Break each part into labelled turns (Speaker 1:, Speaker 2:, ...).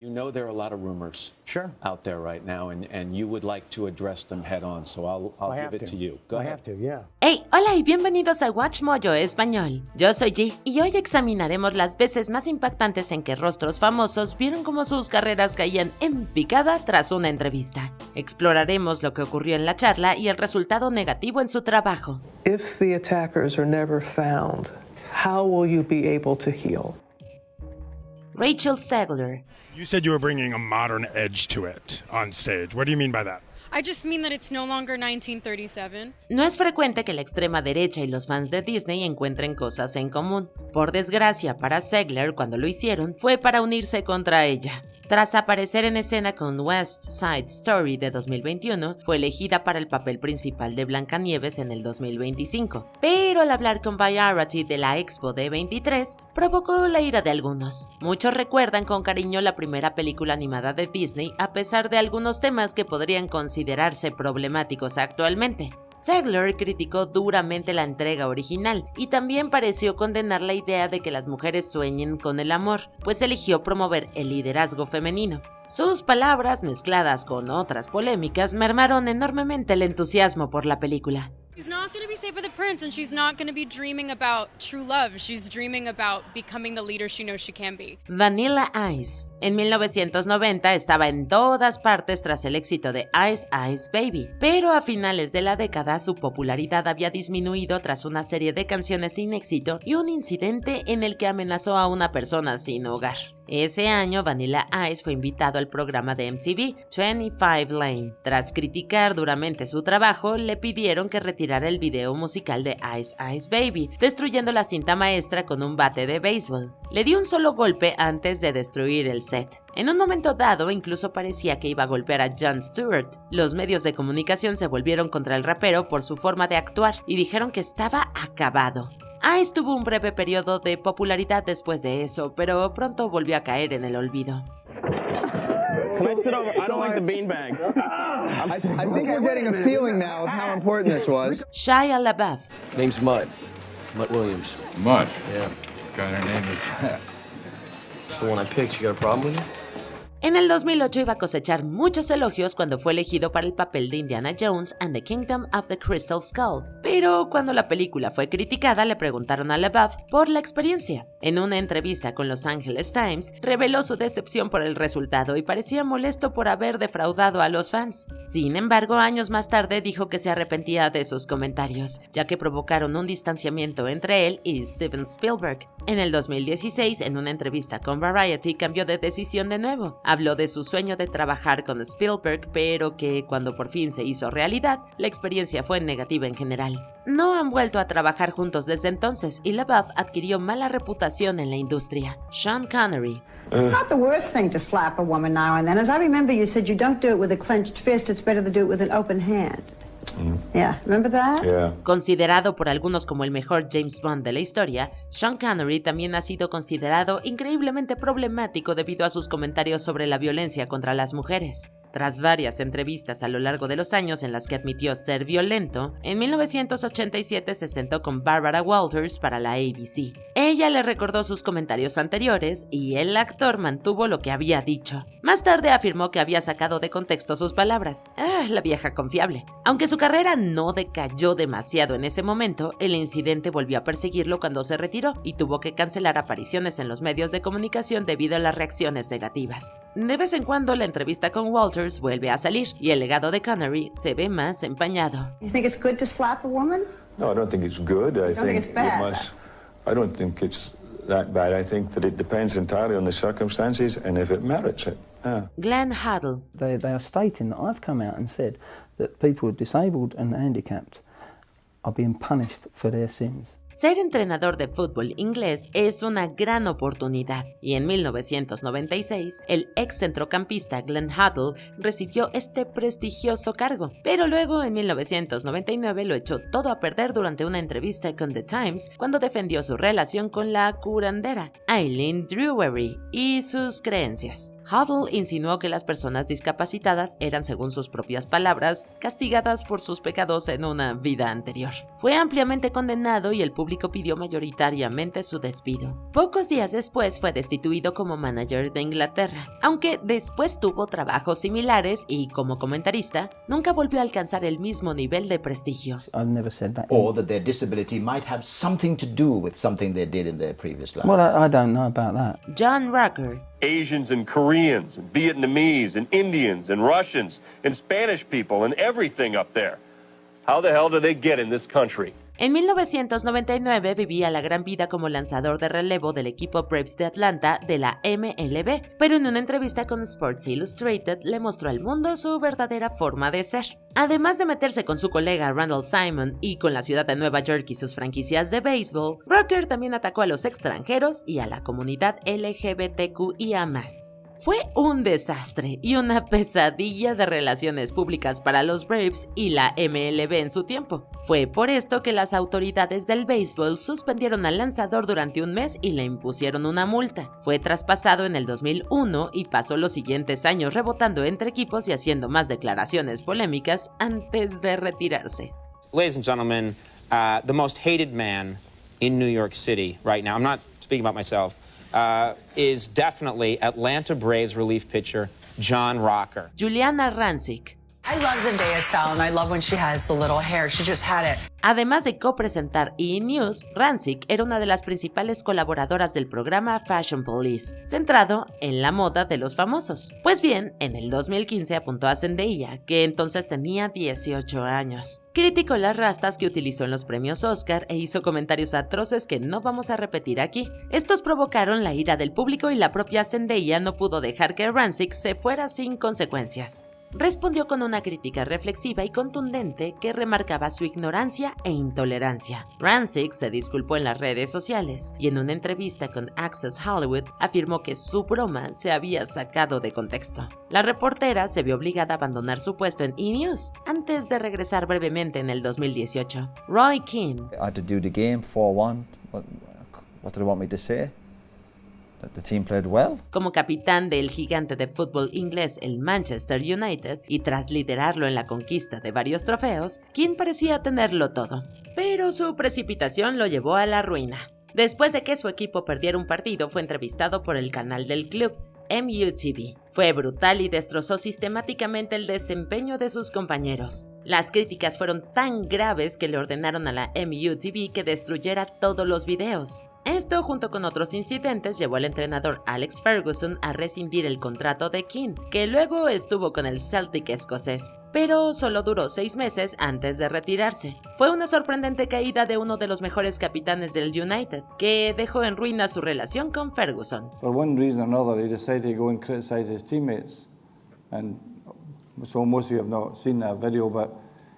Speaker 1: You know there are a lot of rumors
Speaker 2: Sure.
Speaker 1: out there right now, and you would like to address them head on, so I'll give it to you. Go
Speaker 2: I
Speaker 1: ahead.
Speaker 2: have to, yeah.
Speaker 3: Hey, hola y bienvenidos a Watch Mojo Español. Yo soy G y hoy examinaremos las veces más impactantes en que rostros famosos vieron cómo sus carreras caían en picada tras una entrevista. Exploraremos lo que ocurrió en la charla y el resultado negativo en su trabajo.
Speaker 4: If the attackers are never found, how will you be able to heal?
Speaker 3: Rachel Zegler.
Speaker 5: You said you were bringing a modern edge to it on stage. What do you mean by that?
Speaker 6: I just mean that it's no longer 1937.
Speaker 3: No es frecuente que la extrema derecha y los fans de Disney encuentren cosas en común. Por desgracia para Zegler, cuando lo hicieron, fue para unirse contra ella. Tras aparecer en escena con West Side Story de 2021, fue elegida para el papel principal de Blancanieves en el 2025. Pero al hablar con Variety de la Expo D23, provocó la ira de algunos. Muchos recuerdan con cariño la primera película animada de Disney, a pesar de algunos temas que podrían considerarse problemáticos actualmente. Zegler criticó duramente la entrega original y también pareció condenar la idea de que las mujeres sueñen con el amor, pues eligió promover el liderazgo femenino. Sus palabras, mezcladas con otras polémicas, mermaron enormemente el entusiasmo por la película.
Speaker 6: She's not going to be saved by the prince, and she's not going to be dreaming about true love. She's dreaming about becoming the leader she knows she can be.
Speaker 3: Vanilla Ice. En 1990 estaba en todas partes tras el éxito de Ice Ice Baby, pero a finales de la década su popularidad había disminuido tras una serie de canciones sin éxito y un incidente en el que amenazó a una persona sin hogar. Ese año, Vanilla Ice fue invitado al programa de MTV, 25 Lane. Tras criticar duramente su trabajo, le pidieron que retirara el video musical de Ice Ice Baby, destruyendo la cinta maestra con un bate de béisbol. Le dio un solo golpe antes de destruir el set. En un momento dado, incluso parecía que iba a golpear a Jon Stewart. Los medios de comunicación se volvieron contra el rapero por su forma de actuar y dijeron que estaba acabado. Ice tuvo un breve periodo de popularidad después de eso, pero pronto volvió a caer en el olvido.
Speaker 7: Can I sit over? I don't like the beanbag. I think we're getting a feeling now of how important this was.
Speaker 3: Shia LaBeouf.
Speaker 8: Name's Mutt. Mutt Williams.
Speaker 9: Mutt? Yeah. God, her name is...
Speaker 8: It's the one I picked. You got a problem with it?
Speaker 3: En el 2008 iba a cosechar muchos elogios cuando fue elegido para el papel de Indiana Jones and the Kingdom of the Crystal Skull, pero cuando la película fue criticada le preguntaron a LaBeouf por la experiencia. En una entrevista con Los Angeles Times, reveló su decepción por el resultado y parecía molesto por haber defraudado a los fans. Sin embargo, años más tarde dijo que se arrepentía de sus comentarios, ya que provocaron un distanciamiento entre él y Steven Spielberg. En el 2016, en una entrevista con Variety, cambió de decisión de nuevo. Habló de su sueño de trabajar con Spielberg, pero que cuando por fin se hizo realidad, la experiencia fue negativa en general. No han vuelto a trabajar juntos desde entonces y LaBeouf adquirió mala reputación en la industria. Sean Connery.
Speaker 10: Not the worst thing to slap a woman now and then. As I remember, you said you don't do it with a clenched fist, it's better to do it with an open hand. Yeah, remember that?
Speaker 1: Yeah.
Speaker 3: Considerado por algunos como el mejor James Bond de la historia, Sean Connery también ha sido considerado increíblemente problemático debido a sus comentarios sobre la violencia contra las mujeres. Tras varias entrevistas a lo largo de los años en las que admitió ser violento, en 1987 se sentó con Barbara Walters para la ABC. Ella le recordó sus comentarios anteriores y el actor mantuvo lo que había dicho. Más tarde afirmó que había sacado de contexto sus palabras. La vieja confiable. Aunque su carrera no decayó demasiado en ese momento, el incidente volvió a perseguirlo cuando se retiró y tuvo que cancelar apariciones en los medios de comunicación debido a las reacciones negativas. De vez en cuando la entrevista con Walters vuelve a salir y el legado de Connery se ve más empañado.
Speaker 10: You think it's good to slap a woman?
Speaker 11: No, I don't think it's good. I
Speaker 10: think it's bad?
Speaker 11: I don't think it's that bad. I think that it depends entirely on the circumstances and if it merits it.
Speaker 3: Glenn Hoddle.
Speaker 12: They are stating that I've come out and said that people disabled and handicapped are being punished for their sins.
Speaker 3: Ser entrenador de fútbol inglés es una gran oportunidad y en 1996 el ex centrocampista Glenn Hoddle recibió este prestigioso cargo, pero luego en 1999 lo echó todo a perder durante una entrevista con The Times cuando defendió su relación con la curandera Eileen Drewery y sus creencias. Huddle insinuó que las personas discapacitadas eran, según sus propias palabras, castigadas por sus pecados en una vida anterior. Fue ampliamente condenado y el público pidió mayoritariamente su despido. Pocos días después fue destituido como manager de Inglaterra, aunque después tuvo trabajos similares y, como comentarista, nunca volvió a alcanzar el mismo nivel de prestigio.
Speaker 12: I've never said that.
Speaker 2: Or that their disability might have something to do with something they did in their previous lives.
Speaker 12: Well, I don't know about that.
Speaker 3: John Rocker.
Speaker 13: Asians and Koreans and Vietnamese and Indians and Russians and Spanish people and everything up there. How the hell did they get in this country?
Speaker 3: En 1999 vivía la gran vida como lanzador de relevo del equipo Braves de Atlanta de la MLB, pero en una entrevista con Sports Illustrated le mostró al mundo su verdadera forma de ser. Además de meterse con su colega Randall Simon y con la ciudad de Nueva York y sus franquicias de béisbol, Rocker también atacó a los extranjeros y a la comunidad LGBTQIA+. Fue un desastre y una pesadilla de relaciones públicas para los Braves y la MLB en su tiempo. Fue por esto que las autoridades del béisbol suspendieron al lanzador durante un mes y le impusieron una multa. Fue traspasado en el 2001 y pasó los siguientes años rebotando entre equipos y haciendo más declaraciones polémicas antes de retirarse.
Speaker 14: Ladies and gentlemen, the most hated man in New York City right now, I'm not speaking about myself, is definitely Atlanta Braves relief pitcher John Rocker.
Speaker 3: Juliana Rancic.
Speaker 15: I love Zendaya's style and I love when she has the little hair. She just had it.
Speaker 3: Además de copresentar E! News, Rancic era una de las principales colaboradoras del programa Fashion Police, centrado en la moda de los famosos. Pues bien, en el 2015 apuntó a Zendaya, que entonces tenía 18 años. Criticó las rastas que utilizó en los premios Oscar e hizo comentarios atroces que no vamos a repetir aquí. Estos provocaron la ira del público y la propia Zendaya no pudo dejar que Rancic se fuera sin consecuencias. Respondió con una crítica reflexiva y contundente que remarcaba su ignorancia e intolerancia. Rancic se disculpó en las redes sociales y en una entrevista con Access Hollywood afirmó que su broma se había sacado de contexto. La reportera se vio obligada a abandonar su puesto en E! News antes de regresar brevemente en el 2018. Roy Keane.
Speaker 16: I had to do the game 4-1. What do they want me to say? That the team played well.
Speaker 3: Como capitán del gigante de fútbol inglés, el Manchester United, y tras liderarlo en la conquista de varios trofeos, Keane parecía tenerlo todo. Pero su precipitación lo llevó a la ruina. Después de que su equipo perdiera un partido, fue entrevistado por el canal del club, MUTV. Fue brutal y destrozó sistemáticamente el desempeño de sus compañeros. Las críticas fueron tan graves que le ordenaron a la MUTV que destruyera todos los videos. Esto, junto con otros incidentes, llevó al entrenador Alex Ferguson a rescindir el contrato de Keane, que luego estuvo con el Celtic escocés, pero solo duró 6 meses antes de retirarse. Fue una sorprendente caída de uno de los mejores capitanes del United, que dejó en ruina su relación con Ferguson.
Speaker 17: For one reason or another, he decided to go and criticize his teammates, and so most of you have not seen that video, but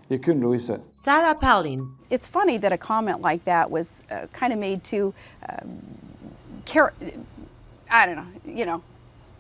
Speaker 17: you couldn't release it.
Speaker 3: Sarah Palin.
Speaker 18: It's funny that a comment like that was kind of made to, I don't know,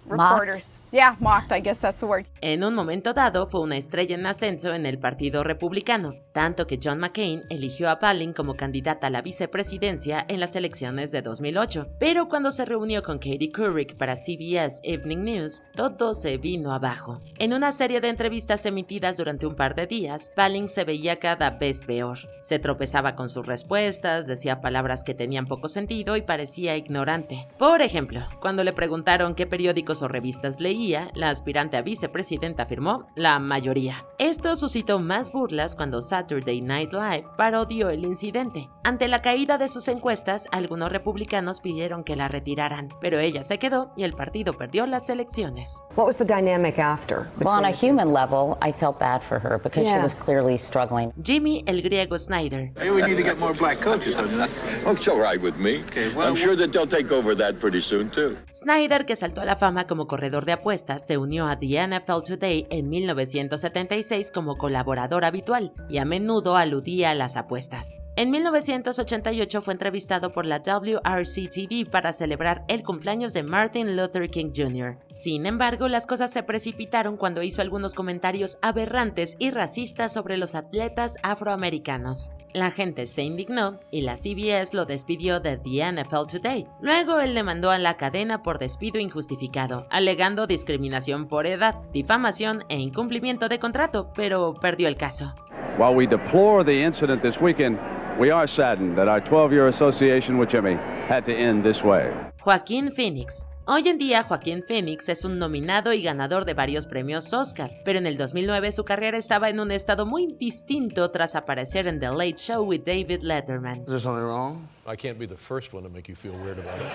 Speaker 18: reporters.
Speaker 3: Mocked.
Speaker 18: Yeah, mocked, I guess that's the word.
Speaker 3: En un momento dado fue una estrella en ascenso en el Partido Republicano, tanto que John McCain eligió a Palin como candidata a la vicepresidencia en las elecciones de 2008. Pero cuando se reunió con Katie Couric para CBS Evening News, todo se vino abajo. En una serie de entrevistas emitidas durante un par de días, Palin se veía cada vez peor. Se tropezaba con sus respuestas, decía palabras que tenían poco sentido y parecía ignorante. Por ejemplo, cuando le preguntaron qué periódicos o revistas leía, la aspirante a vicepresidenta afirmó la mayoría. Esto suscitó más burlas cuando Saturday Night Live parodió el incidente. Ante la caída de sus encuestas, algunos republicanos pidieron que la retiraran, pero ella se quedó y el partido perdió las elecciones.
Speaker 19: What was the dynamic after?
Speaker 20: Well, on a human level, I felt bad for her because she was clearly struggling.
Speaker 3: Jimmy el griego Snyder.
Speaker 21: Maybe we need to get more black coaches, don't you?
Speaker 22: Oh, it's all right with me. Okay, well, I'm sure that they'll take over that pretty soon too.
Speaker 3: Snyder, que saltó a la fama como corredor de apuestas, se unió a The NFL Today en 1976 como colaborador habitual y a menudo aludía a las apuestas. En 1988 fue entrevistado por la WRC-TV para celebrar el cumpleaños de Martin Luther King Jr. Sin embargo, las cosas se precipitaron cuando hizo algunos comentarios aberrantes y racistas sobre los atletas afroamericanos. La gente se indignó y la CBS lo despidió de The NFL Today. Luego él demandó a la cadena por despido injustificado, alegando discriminación por edad, difamación e incumplimiento de contrato, pero perdió el caso.
Speaker 4: While we deplore the incident this weekend, we are saddened that our 12-year association with Jimmy had to end this way.
Speaker 3: Joaquín Phoenix. Hoy en día, Joaquín Phoenix es un nominado y ganador de varios premios Oscar, pero en el 2009 su carrera estaba en un estado muy distinto tras aparecer en The Late Show with David Letterman.
Speaker 19: Is there something wrong?
Speaker 23: I can't be the first one to make you feel weird about it.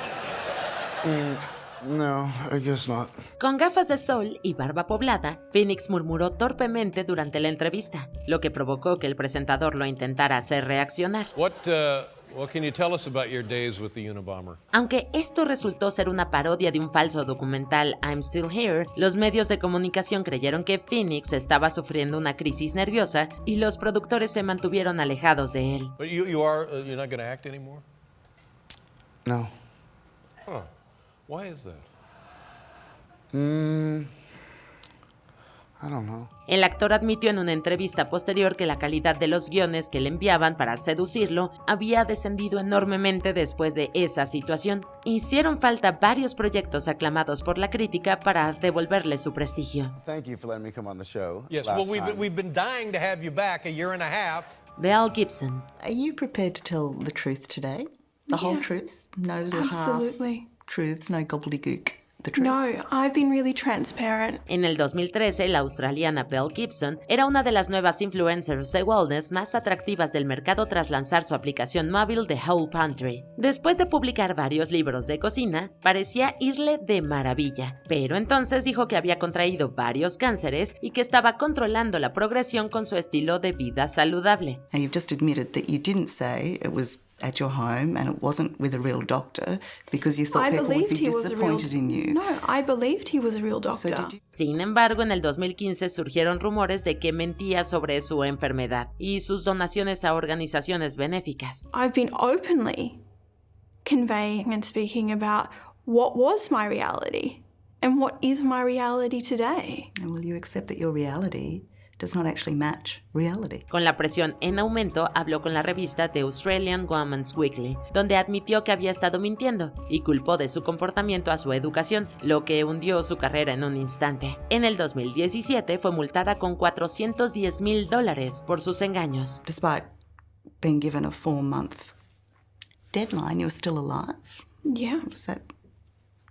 Speaker 19: No, I guess not.
Speaker 3: Con gafas de sol y barba poblada, Phoenix murmuró torpemente durante la entrevista, lo que provocó que el presentador lo intentara hacer reaccionar.
Speaker 23: What can you tell us about your days with the Unabomber?
Speaker 3: Aunque esto resultó ser una parodia de un falso documental I'm Still Here, los medios de comunicación creyeron que Phoenix estaba sufriendo una crisis nerviosa y los productores se mantuvieron alejados de él.
Speaker 23: But you're not going to act anymore?
Speaker 19: No.
Speaker 23: Huh. Why is that?
Speaker 19: I don't know.
Speaker 3: El actor admitió en una entrevista posterior que la calidad de los guiones que le enviaban para seducirlo había descendido enormemente después de esa situación. Hicieron falta varios proyectos aclamados por la crítica para devolverle su prestigio.
Speaker 19: Thank you for letting me come on the show.
Speaker 23: Yes, well, we've been dying to have you back a year and a half.
Speaker 3: Mel Gibson.
Speaker 24: Are you prepared to tell the truth today? The whole truth? No little
Speaker 25: Absolutely.
Speaker 24: half truths, no gobbledygook. The truth.
Speaker 25: No, I've been really transparent.
Speaker 3: En el 2013, la australiana Mel Gibson era una de las nuevas influencers de wellness más atractivas del mercado tras lanzar su aplicación móvil The Whole Pantry. Después de publicar varios libros de cocina, parecía irle de maravilla, pero entonces dijo que había contraído varios cánceres y que estaba controlando la progresión con su estilo de vida saludable.
Speaker 24: Now you've just admitted that you didn't say it was at your home and it wasn't with a real doctor because you thought people would be disappointed in you.
Speaker 25: No, I believed he was a real doctor.
Speaker 3: Sin embargo, en el 2015 surgieron rumores de que mentía sobre su enfermedad y sus donaciones a organizaciones benéficas.
Speaker 25: I've been openly conveying and speaking about what was my reality and what is my reality today.
Speaker 24: And will you accept that your reality does not actually match reality?
Speaker 3: Con la presión en aumento, habló con la revista The Australian Women's Weekly, donde admitió que había estado mintiendo y culpó de su comportamiento a su educación, lo que hundió su carrera en un instante. En el 2017 fue multada con $410,000 por sus engaños.
Speaker 24: Despite being given a 4-month deadline, you're still alive?
Speaker 25: Yeah.
Speaker 24: Was that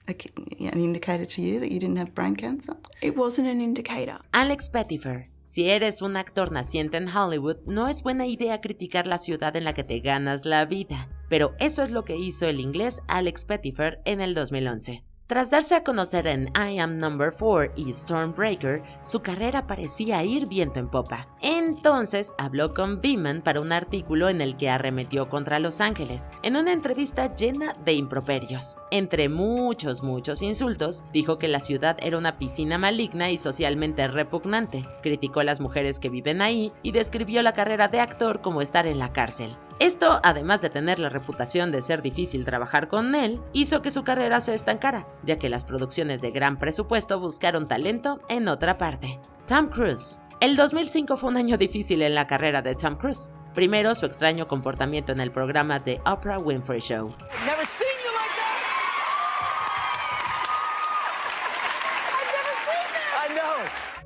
Speaker 24: an indicator to you that you didn't have brain cancer?
Speaker 25: It wasn't an indicator.
Speaker 3: Alex Pettyfer. Si eres un actor naciente en Hollywood, no es buena idea criticar la ciudad en la que te ganas la vida. Pero eso es lo que hizo el inglés Alex Pettyfer en el 2011. Tras darse a conocer en I Am Number 4 y Stormbreaker, su carrera parecía ir viento en popa. Entonces habló con Beeman para un artículo en el que arremetió contra Los Ángeles, en una entrevista llena de improperios. Entre muchos insultos, dijo que la ciudad era una piscina maligna y socialmente repugnante, criticó a las mujeres que viven ahí y describió la carrera de actor como estar en la cárcel. Esto, además de tener la reputación de ser difícil trabajar con él, hizo que su carrera se estancara, ya que las producciones de gran presupuesto buscaron talento en otra parte. Tom Cruise. El 2005 fue un año difícil en la carrera de Tom Cruise. Primero, su extraño comportamiento en el programa The Oprah Winfrey Show.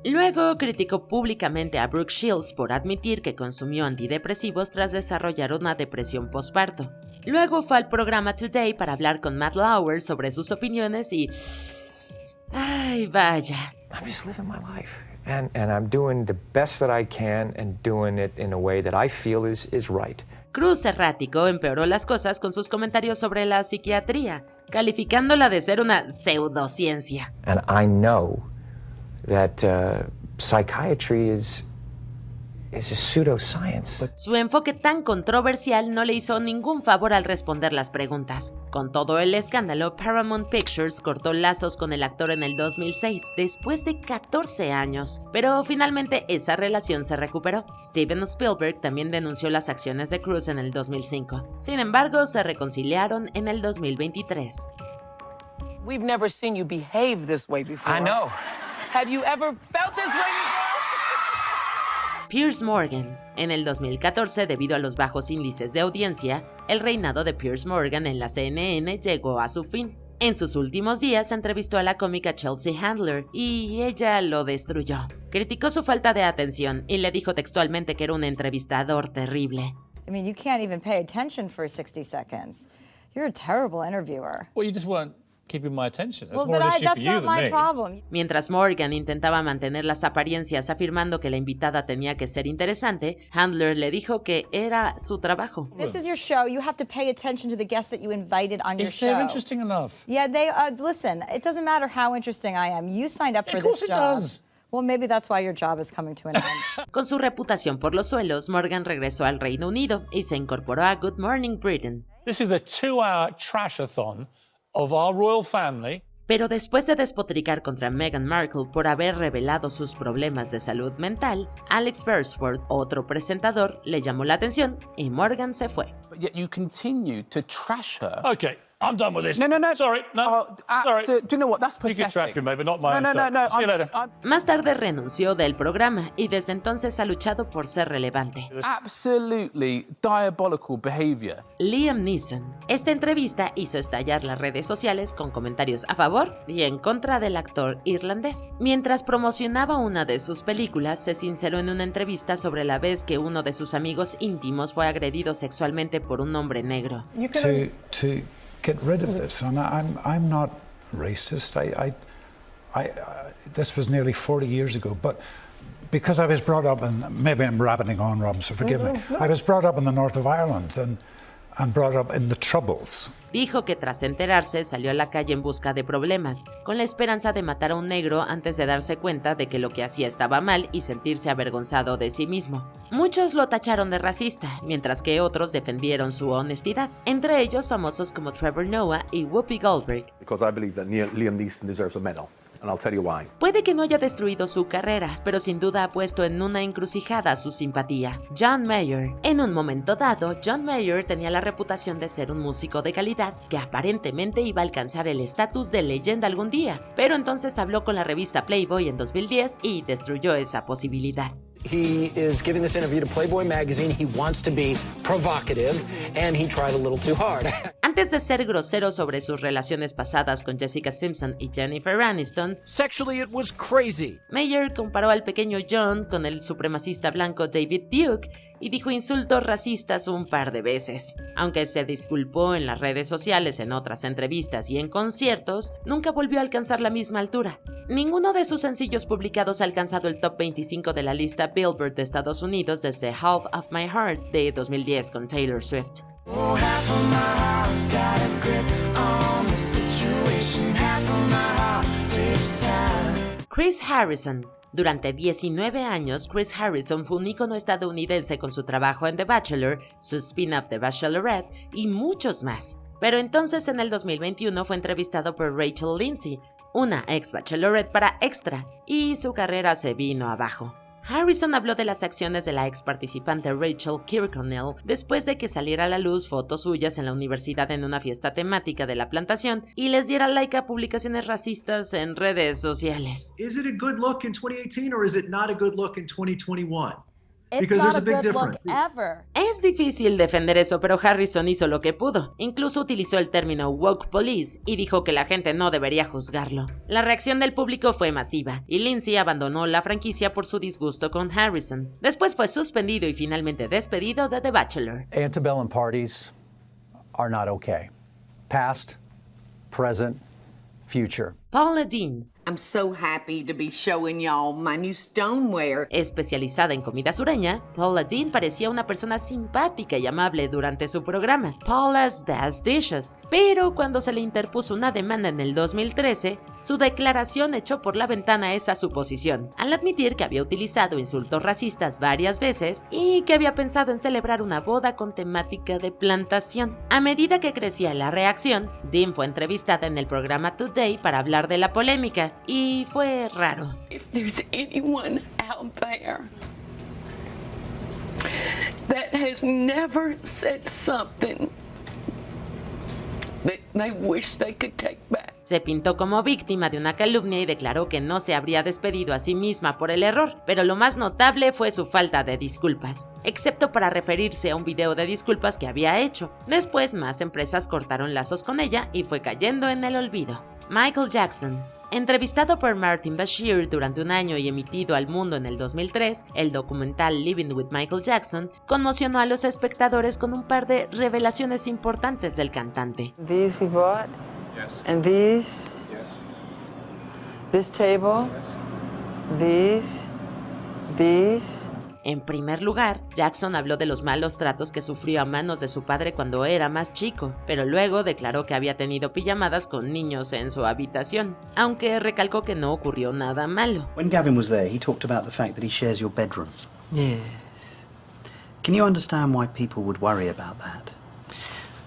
Speaker 3: Luego criticó públicamente a Brooke Shields por admitir que consumió antidepresivos tras desarrollar una depresión postparto. Luego fue al programa Today para hablar con Matt Lauer sobre sus opiniones y... ¡ay, vaya!
Speaker 26: I'm just living my life. And I'm doing the best that I can and doing it in a way that I feel is right.
Speaker 3: Cruz errático empeoró las cosas con sus comentarios sobre la psiquiatría, calificándola de ser una pseudociencia.
Speaker 26: And I know that psychiatry is is a pseudoscience.
Speaker 3: Su enfoque tan controversial no le hizo ningún favor al responder las preguntas. Con todo el escándalo, Paramount Pictures cortó lazos con el actor en el 2006, después de 14 años. Pero finalmente esa relación se recuperó. Steven Spielberg también denunció las acciones de Cruise en el 2005. Sin embargo, se reconciliaron en el 2023.
Speaker 1: We've never seen you behave this way before.
Speaker 26: I know.
Speaker 1: Have you ever felt this way before?
Speaker 3: Piers Morgan. En el 2014, debido a los bajos índices de audiencia, el reinado de Piers Morgan en la CNN llegó a su fin. En sus últimos días entrevistó a la cómica Chelsea Handler y ella lo destruyó. Criticó su falta de atención y le dijo textualmente que era un entrevistador terrible.
Speaker 5: I mean, you can't even pay attention for 60 seconds. You're a terrible interviewer.
Speaker 6: Well, you just weren't keeping my attention. That's
Speaker 5: Well,
Speaker 6: more
Speaker 5: but
Speaker 6: an issue
Speaker 5: that's
Speaker 6: for you
Speaker 5: not
Speaker 6: than
Speaker 5: my
Speaker 6: me.
Speaker 5: problem.
Speaker 3: Mientras Morgan intentaba mantener las apariencias afirmando que la invitada tenía que ser interesante, Handler le dijo que era su trabajo.
Speaker 5: This is your show. You have to pay attention to the guests that you invited on your
Speaker 6: If
Speaker 5: show.
Speaker 6: they're interesting enough.
Speaker 5: Yeah, they listen, it doesn't matter how interesting I am. You signed up for
Speaker 6: Of course
Speaker 5: this
Speaker 6: it
Speaker 5: job.
Speaker 6: does.
Speaker 5: Well, maybe that's why your job is coming to an end.
Speaker 3: Con su reputación por los suelos, Morgan regresó al Reino Unido y se incorporó a Good Morning Britain.
Speaker 6: This is a 2-hour trash-a-thon of our royal family.
Speaker 3: Pero después de despotricar contra Meghan Markle por haber revelado sus problemas de salud mental, Alex Beresford, otro presentador, le llamó la atención y Morgan se fue.
Speaker 7: But yet you continue to trash her.
Speaker 6: Okay, I'm done with this.
Speaker 7: No.
Speaker 6: Sorry, no.
Speaker 7: Sorry. Do you know what? That's
Speaker 6: You
Speaker 7: pathetic.
Speaker 6: can trash me, maybe not my
Speaker 7: No.
Speaker 6: See you later.
Speaker 3: Más tarde renunció del programa y desde entonces ha luchado por ser relevante.
Speaker 7: Absolutely diabolical behavior.
Speaker 3: Liam Neeson. Esta entrevista hizo estallar las redes sociales con comentarios a favor y en contra del actor irlandés. Mientras promocionaba una de sus películas, se sinceró en una entrevista sobre la vez que uno de sus amigos íntimos fue agredido sexualmente por un hombre negro.
Speaker 8: To get rid of this, and I'm not racist. This was nearly 40 years ago, but because I was brought up in, maybe I'm rabbiting on, Rob, so forgive me. I was brought up in the north of Ireland and brought up in the Troubles.
Speaker 3: Dijo que tras enterarse salió a la calle en busca de problemas, con la esperanza de matar a un negro antes de darse cuenta de que lo que hacía estaba mal y sentirse avergonzado de sí mismo. Muchos lo tacharon de racista, mientras que otros defendieron su honestidad, entre ellos famosos como Trevor Noah y Whoopi Goldberg.
Speaker 9: Because I believe that Liam Neeson deserves a medal. And I'll tell you why.
Speaker 3: Puede que no haya destruido su carrera, pero sin duda ha puesto en una encrucijada su simpatía. John Mayer. En un momento dado, John Mayer tenía la reputación de ser un músico de calidad que aparentemente iba a alcanzar el estatus de leyenda algún día, pero entonces habló con la revista Playboy en 2010 y destruyó esa posibilidad.
Speaker 27: He is giving this interview to Playboy magazine. He wants to be provocative, and he tried a little too hard.
Speaker 3: Antes de ser grosero sobre sus relaciones pasadas con Jessica Simpson y Jennifer Aniston,
Speaker 27: Sexually, it was crazy.
Speaker 3: Mayer comparó al pequeño John con el supremacista blanco David Duke y dijo insultos racistas un par de veces. Aunque se disculpó en las redes sociales, en otras entrevistas y en conciertos, nunca volvió a alcanzar la misma altura. Ninguno de sus sencillos publicados ha alcanzado el top 25 de la lista Billboard de Estados Unidos desde Half of My Heart de 2010 con Taylor Swift. Chris Harrison. Durante 19 años, Chris Harrison fue un ícono estadounidense con su trabajo en The Bachelor, su spin-off The Bachelorette y muchos más. Pero entonces en el 2021 fue entrevistado por Rachel Lindsay, una ex Bachelorette para Extra, y su carrera se vino abajo. Harrison habló de las acciones de la ex participante Rachel Kirkconnell después de que saliera a la luz fotos suyas en la universidad en una fiesta temática de la plantación y les diera like a publicaciones racistas en redes sociales.
Speaker 28: Is it a good look in 2018 or is it not a good look in 2021?
Speaker 5: It's
Speaker 28: Because
Speaker 5: not
Speaker 28: there's
Speaker 5: a
Speaker 28: a big
Speaker 5: good
Speaker 28: difference.
Speaker 5: look ever.
Speaker 3: Es difícil defender eso, pero Harrison hizo lo que pudo. Incluso utilizó el término woke police y dijo que la gente no debería juzgarlo. La reacción del público fue masiva y Lindsay abandonó la franquicia por su disgusto con Harrison. Después fue suspendido y finalmente despedido de The Bachelor.
Speaker 29: Antebellum parties are not okay. Past, present, future.
Speaker 3: Paula Deen.
Speaker 2: I'm so happy to be showing y'all my new stoneware.
Speaker 3: Especializada en comida sureña, Paula Deen parecía una persona simpática y amable durante su programa, Paula's Best Dishes. Pero cuando se le interpuso una demanda en el 2013, su declaración echó por la ventana esa suposición, al admitir que había utilizado insultos racistas varias veces y que había pensado en celebrar una boda con temática de plantación. A medida que crecía la reacción, Deen fue entrevistada en el programa Today para hablar de la polémica. Y fue raro.
Speaker 2: If there's anyone out there that has never said something that they wish they could take back.
Speaker 3: Se pintó como víctima de una calumnia y declaró que no se habría despedido a sí misma por el error, pero lo más notable fue su falta de disculpas, excepto para referirse a un video de disculpas que había hecho. Después, más empresas cortaron lazos con ella y fue cayendo en el olvido. Michael Jackson. Entrevistado por Martin Bashir durante un año y emitido al mundo en el 2003, el documental Living with Michael Jackson conmocionó a los espectadores con un par de revelaciones importantes del cantante.
Speaker 10: These we bought? Yes. And these? Yes. This table? Yes. These?
Speaker 3: En primer lugar, Jackson habló de los malos tratos que sufrió a manos de su padre cuando era más chico, pero luego declaró que había tenido pijamadas con niños en su habitación, aunque recalcó que no ocurrió nada malo.
Speaker 11: When Gavin was there, he talked about the fact that he shares your bedroom.
Speaker 10: Yes.
Speaker 11: Can you understand why people would worry about that?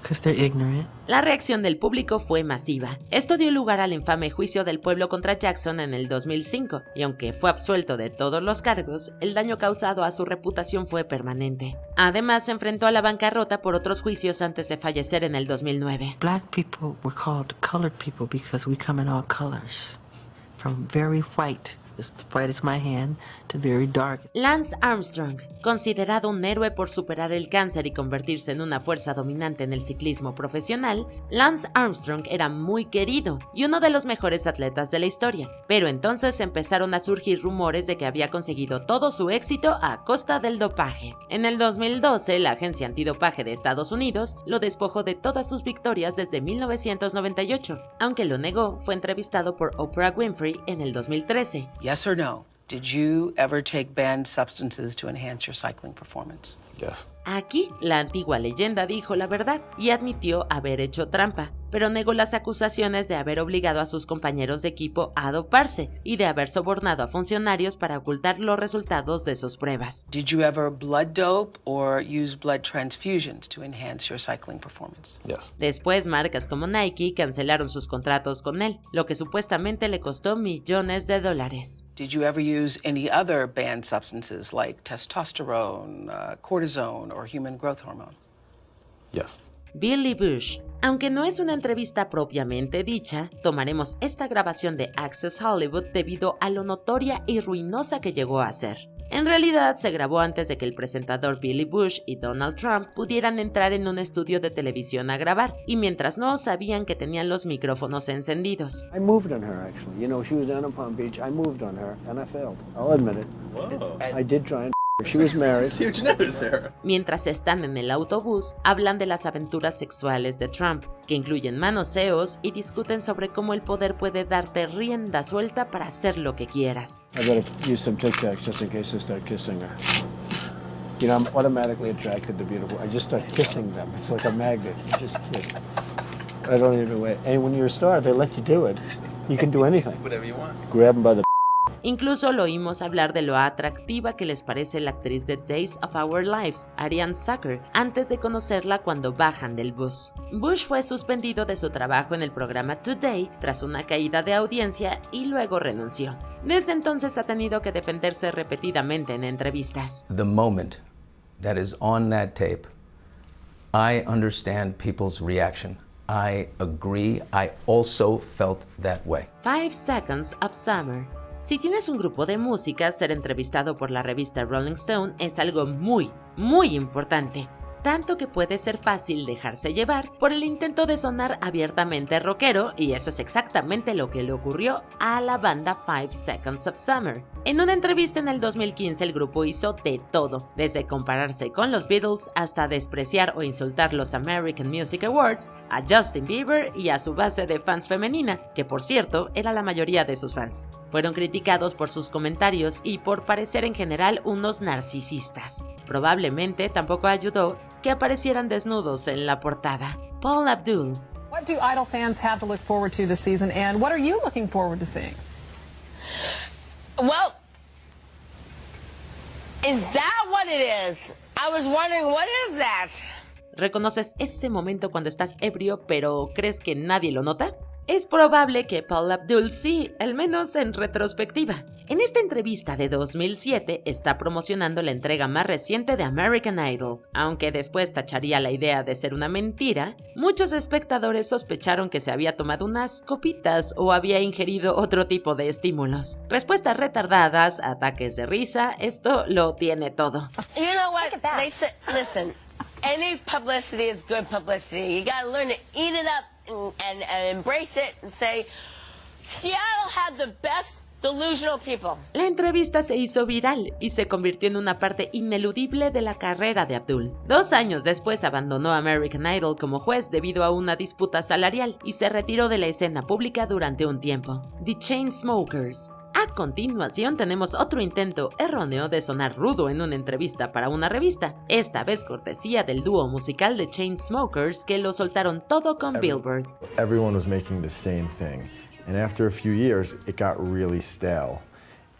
Speaker 10: Because they're ignorant.
Speaker 3: La reacción del público fue masiva. Esto dio lugar al infame juicio del pueblo contra Jackson en el 2005, y aunque fue absuelto de todos los cargos, el daño causado a su reputación fue permanente. Además, se enfrentó a la bancarrota por otros juicios antes de fallecer en el 2009.
Speaker 10: Black people were called colored people because we come in all colors, from very white, as white as my hand, to very dark.
Speaker 3: Lance Armstrong, considerado un héroe por superar el cáncer y convertirse en una fuerza dominante en el ciclismo profesional, Lance Armstrong era muy querido y uno de los mejores atletas de la historia, pero entonces empezaron a surgir rumores de que había conseguido todo su éxito a costa del dopaje. En el 2012, la agencia antidopaje de Estados Unidos lo despojó de todas sus victorias desde 1998. Aunque lo negó, fue entrevistado por Oprah Winfrey en el 2013.
Speaker 1: Yes or no? Did you ever take banned substances to enhance your cycling performance?
Speaker 23: Yes.
Speaker 3: Aquí, la antigua leyenda dijo la verdad y admitió haber hecho trampa, pero negó las acusaciones de haber obligado a sus compañeros de equipo a doparse y de haber sobornado a funcionarios para ocultar los resultados de sus pruebas.
Speaker 1: Did you ever blood dope or use blood transfusions to enhance your cycling performance?
Speaker 23: Yes.
Speaker 3: Después, marcas como Nike cancelaron sus contratos con él, lo que supuestamente le costó millones de dólares.
Speaker 1: Did you ever use any other banned substances like testosterone, cortisone, or human growth hormone?
Speaker 23: Yes.
Speaker 3: Billy Bush. Aunque no es una entrevista propiamente dicha, tomaremos esta grabación de Access Hollywood debido a lo notoria y ruinosa que llegó a ser. En realidad, se grabó antes de que el presentador Billy Bush y Donald Trump pudieran entrar en un estudio de televisión a grabar, y mientras no sabían que tenían los micrófonos encendidos.
Speaker 12: I moved on her, actually. You know, she was down in Palm Beach. I moved on her, and I failed. I'll admit it.
Speaker 23: Whoa.
Speaker 12: I did try and she was married.
Speaker 23: That's huge news, Sarah.
Speaker 3: Mientras están en el autobús, hablan de las aventuras sexuales de Trump, que incluyen manoseos y discuten sobre cómo el poder puede darte rienda suelta para hacer lo que quieras.
Speaker 12: I gotta use some Tic Tacs just in case I start kissing her. You know, I'm automatically attracted to beautiful. I just start kissing them. It's like a magnet. You just kiss. I don't even wait. And when you're a star, they let you do it. You can do anything.
Speaker 23: Whatever you want.
Speaker 12: Grab them by the.
Speaker 3: Incluso lo oímos hablar de lo atractiva que les parece la actriz de Days of Our Lives, Ariane Zucker, antes de conocerla cuando bajan del bus. Bush fue suspendido de su trabajo en el programa Today tras una caída de audiencia y luego renunció. Desde entonces ha tenido que defenderse repetidamente en entrevistas.
Speaker 13: The moment that is on that tape, I understand people's reaction. I agree. I also felt that way.
Speaker 3: 5 Seconds of Summer. Si tienes un grupo de música, ser entrevistado por la revista Rolling Stone es algo muy importante. Tanto que puede ser fácil dejarse llevar por el intento de sonar abiertamente rockero, y eso es exactamente lo que le ocurrió a la banda 5 Seconds of Summer. En una entrevista en el 2015, el grupo hizo de todo, desde compararse con los Beatles hasta despreciar o insultar los American Music Awards, a Justin Bieber y a su base de fans femenina, que por cierto era la mayoría de sus fans. Fueron criticados por sus comentarios y por parecer en general unos narcisistas. Probablemente tampoco ayudó que aparecieran desnudos en la portada. Paula Abdul.
Speaker 14: What do Idol fans have to look forward to this season, and what are you looking forward to seeing?
Speaker 15: Well, is that what it is? I was wondering, what is that?
Speaker 3: ¿Reconoces ese momento cuando estás ebrio pero crees que nadie lo nota? Es probable que Paula Abdul sí, al menos en retrospectiva. En esta entrevista de 2007 está promocionando la entrega más reciente de American Idol. Aunque después tacharía la idea de ser una mentira, muchos espectadores sospecharon que se había tomado unas copitas o había ingerido otro tipo de estímulos. Respuestas retardadas, ataques de risa, esto lo tiene todo.
Speaker 15: You know what? They say, listen, any publicity is good publicity. You gotta learn to eat it up and embrace it and say, Seattle had the best delusional people.
Speaker 3: La entrevista se hizo viral y se convirtió en una parte ineludible de la carrera de Abdul. 2 años después abandonó American Idol como juez debido a una disputa salarial y se retiró de la escena pública durante un tiempo. The Chainsmokers. A continuación tenemos otro intento erróneo de sonar rudo en una entrevista para una revista, esta vez cortesía del dúo musical The Chainsmokers que lo soltaron todo con Billboard.
Speaker 16: Everyone was making the same thing, and after a few years it got really stale,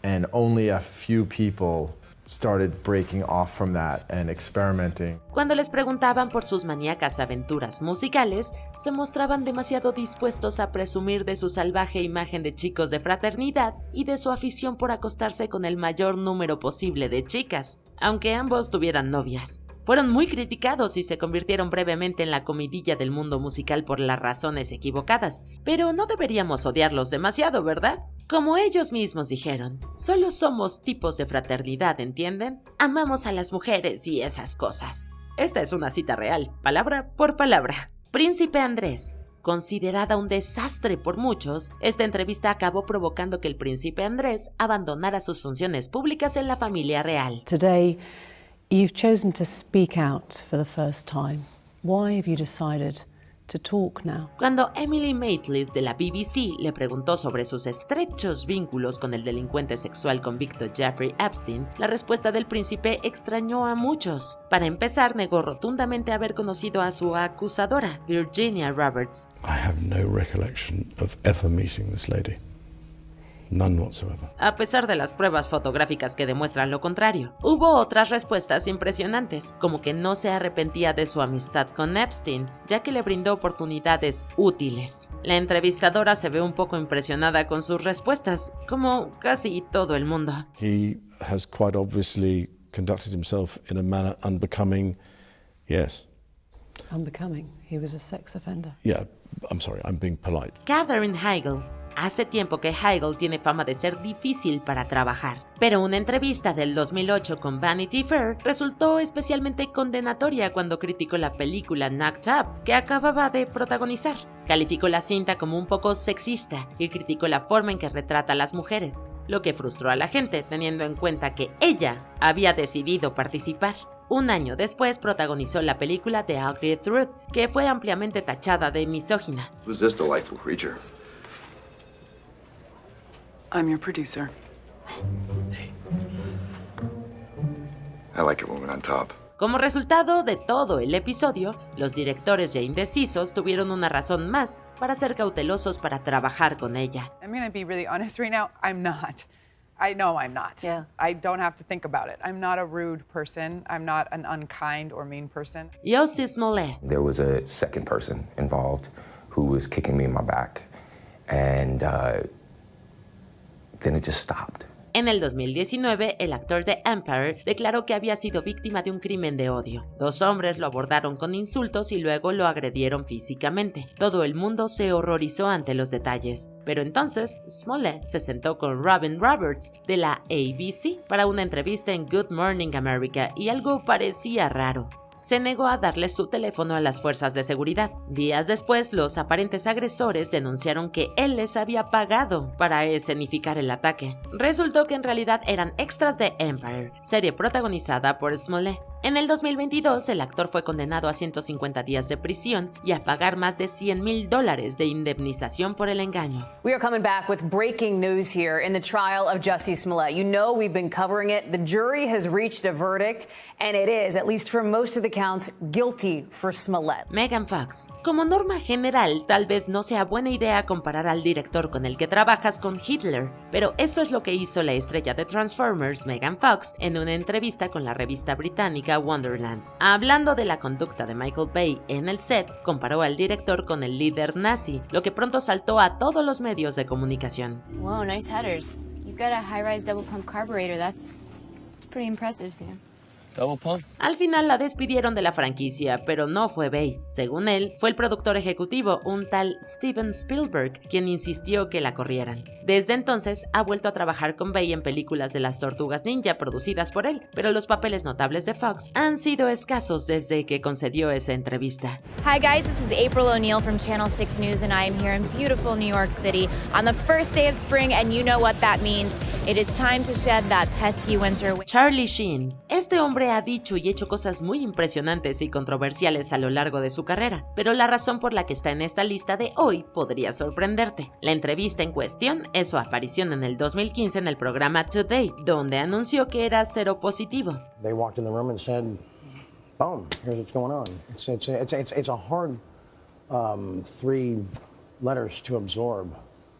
Speaker 16: and only a few people started breaking off from that and experimenting.
Speaker 3: Cuando les preguntaban por sus maníacas aventuras musicales, se mostraban demasiado dispuestos a presumir de su salvaje imagen de chicos de fraternidad y de su afición por acostarse con el mayor número posible de chicas, aunque ambos tuvieran novias. Fueron muy criticados y se convirtieron brevemente en la comidilla del mundo musical por las razones equivocadas, pero no deberíamos odiarlos demasiado, ¿verdad? Como ellos mismos dijeron, solo somos tipos de fraternidad, ¿entienden? Amamos a las mujeres y esas cosas. Esta es una cita real, palabra por palabra. Príncipe Andrés. Considerada un desastre por muchos, esta entrevista acabó provocando que el príncipe Andrés abandonara sus funciones públicas en la familia real.
Speaker 17: Today, you've chosen to speak out for the first time. Why have you decided to talk now?
Speaker 3: Cuando Emily Maitlis de la BBC le preguntó sobre sus estrechos vínculos con el delincuente sexual convicto Jeffrey Epstein, la respuesta del príncipe extrañó a muchos. Para empezar, negó rotundamente haber conocido a su acusadora, Virginia Roberts.
Speaker 18: I have no recollection of ever meeting this lady. None whatsoever.
Speaker 3: A pesar de las pruebas fotográficas que demuestran lo contrario, hubo otras respuestas impresionantes, como que no se arrepentía de su amistad con Epstein, ya que le brindó oportunidades útiles. La entrevistadora se ve un poco impresionada con sus respuestas, como casi todo el mundo.
Speaker 18: He has quite obviously conducted himself in a manner unbecoming, yes.
Speaker 17: Unbecoming. He was a sex offender.
Speaker 18: Yeah, I'm sorry, I'm being polite.
Speaker 3: Katherine Heigl. Hace tiempo que Heigl tiene fama de ser difícil para trabajar, pero una entrevista del 2008 con Vanity Fair resultó especialmente condenatoria cuando criticó la película Knocked Up, que acababa de protagonizar. Calificó la cinta como un poco sexista y criticó la forma en que retrata a las mujeres, lo que frustró a la gente teniendo en cuenta que ella había decidido participar. Un año después protagonizó la película The Ugly Truth, que fue ampliamente tachada de misógina.
Speaker 20: Who's this delightful creature?
Speaker 21: I'm your producer.
Speaker 20: I like a woman on top.
Speaker 3: Como resultado de todo el episodio, los directores ya indecisos tuvieron una razón más para ser cautelosos para trabajar con ella.
Speaker 22: I'm going to be really honest right now. I'm not. I know I'm not. Yeah. I don't have to think about it. I'm not a rude person. I'm not an unkind or mean person.
Speaker 3: Yossi Smollett.
Speaker 29: There was a second person involved who was kicking me in my back, and then it just stopped.
Speaker 3: En el 2019, el actor de Empire declaró que había sido víctima de un crimen de odio. 2 hombres lo abordaron con insultos y luego lo agredieron físicamente. Todo el mundo se horrorizó ante los detalles. Pero entonces, Smollett se sentó con Robin Roberts de la ABC para una entrevista en Good Morning America y algo parecía raro. se negó a darle su teléfono a las fuerzas de seguridad. Días después, los aparentes agresores denunciaron que él les había pagado para escenificar el ataque. Resultó que en realidad eran extras de Empire, serie protagonizada por Smollett. En el 2022, el actor fue condenado a 150 días de prisión y a pagar más de $100,000 de indemnización por el engaño.
Speaker 4: We are coming back with breaking news here in the trial of Jussie Smollett. You know we've been covering it. The jury has reached a verdict, and it is, at least for most of the counts, guilty for Smollett.
Speaker 3: Megan Fox. Como norma general, tal vez no sea buena idea comparar al director con el que trabajas con Hitler, pero eso es lo que hizo la estrella de Transformers, Megan Fox, en una entrevista con la revista británica Wonderland. Hablando de la conducta de Michael Bay en el set, comparó al director con el líder nazi, lo que pronto saltó a todos los medios de comunicación.
Speaker 6: Whoa, nice headers. You've got a high-rise double pump carburetor. That's pretty impressive, Sam.
Speaker 3: Double pump. Al final la despidieron de la franquicia, pero no fue Bay. Según él, fue el productor ejecutivo, un tal Steven Spielberg, quien insistió que la corrieran. Desde entonces ha vuelto a trabajar con Bay en películas de las Tortugas Ninja producidas por él, pero los papeles notables de Fox han sido escasos desde que concedió esa entrevista.
Speaker 7: Hi guys, this is April O'Neil from Channel 6 News and I am here in beautiful New York City on the first day of spring and you know what that means. It is time to shed that pesky winter.
Speaker 3: Charlie Sheen. Este hombre ha dicho y hecho cosas muy impresionantes y controversiales a lo largo de su carrera, pero la razón por la que está en esta lista de hoy podría sorprenderte. La entrevista en cuestión es su aparición en el 2015 en el programa Today, donde anunció que era seropositivo.
Speaker 27: They walked in the room and said, boom, here's what's going on. It's a hard 3 letters to absorb,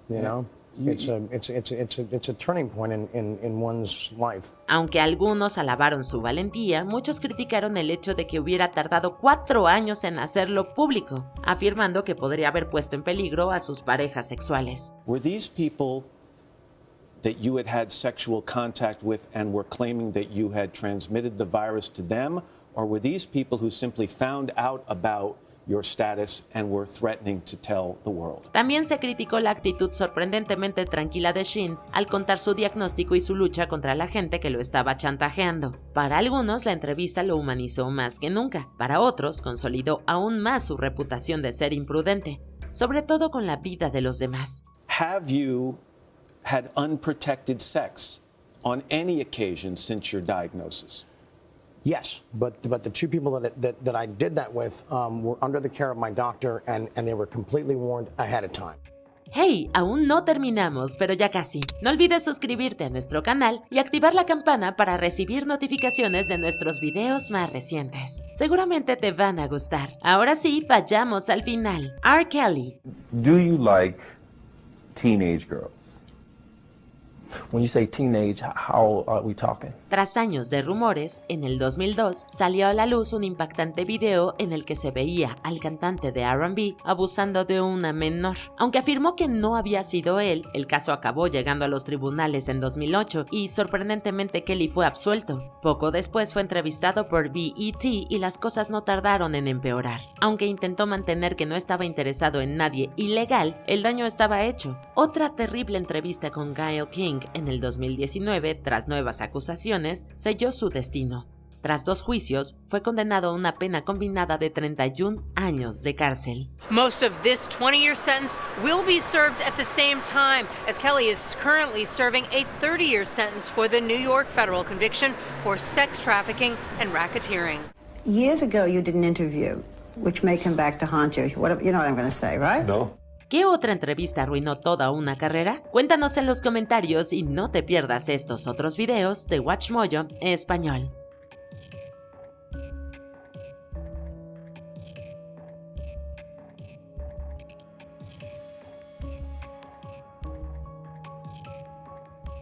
Speaker 27: you know? It's a turning point in one's life.
Speaker 3: Aunque algunos alabaron su valentía, muchos criticaron el hecho de que hubiera tardado 4 años en hacerlo público, afirmando que podría haber puesto en peligro a sus parejas sexuales.
Speaker 8: Were these people that you had sexual contact with and were claiming that you had transmitted the virus to them, or were these people who simply found out about your status and were threatening to tell the world?
Speaker 3: También se criticó la actitud sorprendentemente tranquila de Sheen al contar su diagnóstico y su lucha contra la gente que lo estaba chantajeando. Para algunos, la entrevista lo humanizó más que nunca. Para otros, consolidó aún más su reputación de ser imprudente, sobre todo con la vida de los demás.
Speaker 8: Have you had unprotected sex on any occasion since your diagnosis?
Speaker 27: Yes, but the 2 people that I did that with were under the care of my doctor and they were completely warned ahead of time.
Speaker 3: Hey, aún no terminamos, pero ya casi. No olvides suscribirte a nuestro canal y activar la campana para recibir notificaciones de nuestros videos más recientes. Seguramente te van a gustar. Ahora sí, vayamos al final. R. Kelly.
Speaker 9: Do you like teenage girls? When you say teenage, how old are we talking?
Speaker 3: Tras años de rumores, en el 2002 salió a la luz un impactante video en el que se veía al cantante de R&B abusando de una menor. Aunque afirmó que no había sido él, el caso acabó llegando a los tribunales en 2008 y sorprendentemente Kelly fue absuelto. Poco después fue entrevistado por BET y las cosas no tardaron en empeorar. Aunque intentó mantener que no estaba interesado en nadie ilegal, el daño estaba hecho. Otra terrible entrevista con Gayle King en el 2019, tras nuevas acusaciones, selló su destino. Tras 2 juicios, fue condenado a una pena combinada de 31 años de cárcel.
Speaker 19: Most of this 20-year sentence will be served at the same time, as Kelly is currently serving a 30-year sentence for the New York federal conviction for sex trafficking and racketeering.
Speaker 24: Years ago, you did an interview, which may come back to haunt you. You know what I'm going to say, right?
Speaker 9: No.
Speaker 3: ¿Qué otra entrevista arruinó toda una carrera? Cuéntanos en los comentarios y no te pierdas estos otros videos de WatchMojo en español.